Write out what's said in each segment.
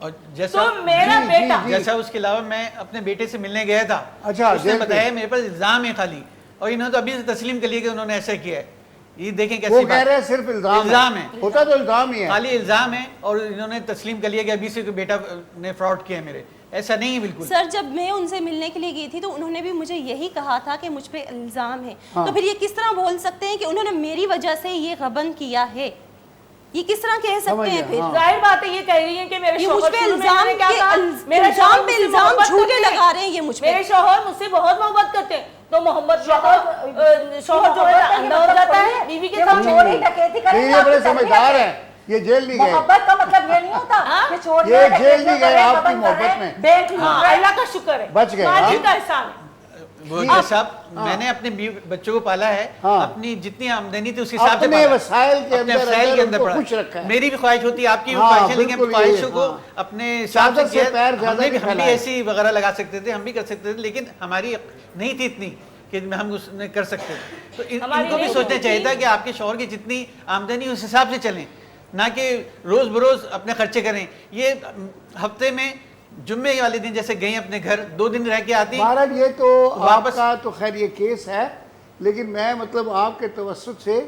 اور جیسا میرا بیٹا جیسا اس کے علاوہ میں اپنے بیٹے سے ملنے گیا تھا، اچھا اس نے بتایا میرے پاس الزام ہے خالی، اور انہوں نے تو ابھی سے تسلیم کر لیا کہ انہوں نے ایسا کیا ہے. یہ دیکھیں کیسی وہ بات کہہ رہے ہیں صرف الزام ہے، ہوتا تو الزام ہی ہے، خالی الزام ہے، اور انہوں نے تسلیم کر لیا کہ ابھی سے بیٹا نے فراڈ کیا ہے میرے. ایسا نہیں ہے بالکل. سر جب میں ان سے ملنے کے لیے گئی تھی تو انہوں نے بھی مجھے یہی کہا تھا کہ مجھ پہ الزام ہے. تو پھر یہ کس طرح بول سکتے ہیں کہ انہوں نے میری وجہ سے یہ غبن کیا ہے؟ یہ کس طرح کہہ سکتے ہیں پھر؟ ظاہر بات ہے یہ کہہ رہی ہیں کہ میرے یہ شوہر مجھ پہ الزام پہ الزام جھوٹے لگا رہے ہیں. یہ مجھ پہ میرے شوہر مجھ سے بہت محبت کرتے ہیں، تو محمد شوہر جو ہے اندھا ہو جاتا ہے بیوی کے ساتھ. چوری ڈکیتی کریں یہ بڑے سمجھدار ہیں، یہ جیل نہیں گئے، محبت کا مطلب یہ نہیں ہوتا کہ چوری یہ جیل نہیں گئے آپ کی محبت میں، بینک اللہ کا شکر ہے، بچ گئے. ماجد کا احسان ہے. وہ صاحب میں نے اپنے بچوں کو پالا ہے، اپنی جتنی آمدنی تھی اس حساب سے اپنے وسائل کے اندر اندر خوش رکھا ہے. میری بھی خواہش ہوتی ہے، آپ کی بھی خواہش ہے، لیکن خواہشوں کو اپنے حساب سے ہم بھی ایسی وغیرہ لگا سکتے تھے، ہم بھی کر سکتے تھے، لیکن ہماری نہیں تھی اتنی کہ ہم اس نے کر سکتے. تو ان کو بھی سوچنا چاہیے تھا کہ آپ کے شوہر کی جتنی آمدنی اس حساب سے چلیں، نہ کہ روز بروز اپنے خرچے کریں. یہ ہفتے میں جمعے والے دن جیسے گئیں اپنے گھر 2 دن رہ کے آتی. بہرحال یہ تو آپ کا تو خیر یہ کیس ہے، لیکن میں مطلب آپ کے توسط سے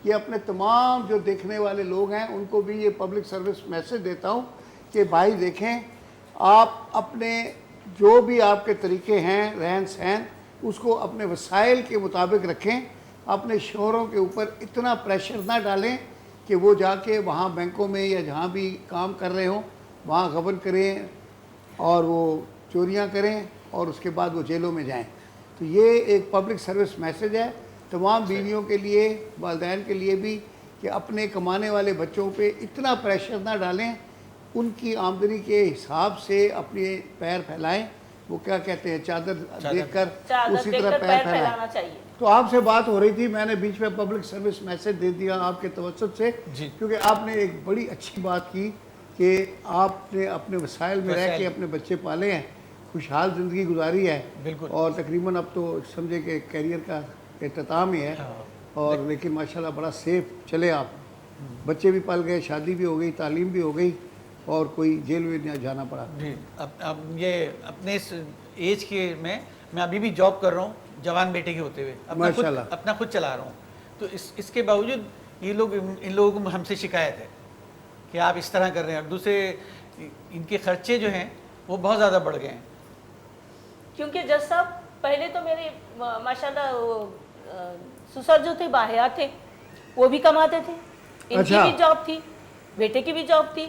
یہ اپنے تمام جو دیکھنے والے لوگ ہیں ان کو بھی یہ پبلک سروس میسج دیتا ہوں کہ بھائی دیکھیں، آپ اپنے جو بھی آپ کے طریقے ہیں رہن سہن اس کو اپنے وسائل کے مطابق رکھیں. اپنے شوہروں کے اوپر اتنا پریشر نہ ڈالیں کہ وہ جا کے وہاں بینکوں میں یا جہاں بھی کام کر رہے ہوں وہاں غبن کریں اور وہ چوریاں کریں اور اس کے بعد وہ جیلوں میں جائیں. تو یہ ایک پبلک سروس میسج ہے تمام بیویوں کے لیے، والدین کے لیے بھی، کہ اپنے کمانے والے بچوں پہ اتنا پریشر نہ ڈالیں، ان کی آمدنی کے حساب سے اپنے پیر پھیلائیں. وہ کیا کہتے ہیں، چادر دیکھ کر اسی طرح پیر پھیلانا چاہیے. تو آپ سے بات ہو رہی تھی، میں نے بیچ میں پبلک سروس میسج دے دیا آپ کے توسط سے، کیونکہ آپ نے ایک بڑی اچھی بات کی کہ آپ نے اپنے وسائل میں رہ کے اپنے بچے پالے ہیں، خوشحال زندگی گزاری ہے، اور تقریباً اب تو سمجھے کہ کیریئر کا اختتام ہی ہے، اور لیکن ماشاءاللہ بڑا سیف چلے آپ. بچے بھی پل گئے، شادی بھی ہو گئی، تعلیم بھی ہو گئی، اور کوئی جیل میں نہیں جانا پڑا. جی اب یہ اپنے اس ایج کے میں ابھی بھی جاب کر رہا ہوں، جوان بیٹے کے ہوتے ہوئے اپنا خود چلا رہا ہوں. تو اس کے باوجود یہ لوگ ان لوگوں کو ہم سے شکایت ہے کہ آپ اس طرح کر رہے ہیں، اور دوسرے ان کے خرچے جو ہیں وہ بہت زیادہ بڑھ گئے ہیں. کیونکہ جج صاحب پہلے تو میرے ماشاءاللہ وہ سسر جو تھے باحیا تھے، وہ بھی کماتے تھے، ان کی بھی جاب تھی، بیٹے کی بھی جاب تھی.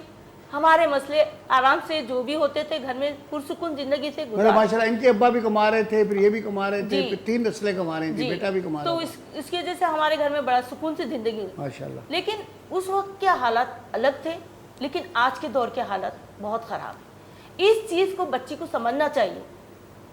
ہمارے مسئلے آرام سے جو بھی ہوتے تھے گھر میں پرسکون زندگی سے گزارتے. ماشاءاللہ ان کے ابا بھی کما رہے تھے، پھر یہ بھی کما رہے تھے، پھر 3 نسلیں کما رہی تھیں، بیٹا بھی کما رہا تو اس کی وجہ سے ہمارے گھر میں بڑا سکون سے زندگی. ماشاءاللہ. لیکن اس وقت کے حالات الگ تھے، لیکن آج کے دور کے حالات بہت خراب ہیں. اس چیز کو بچی کو سمجھنا چاہیے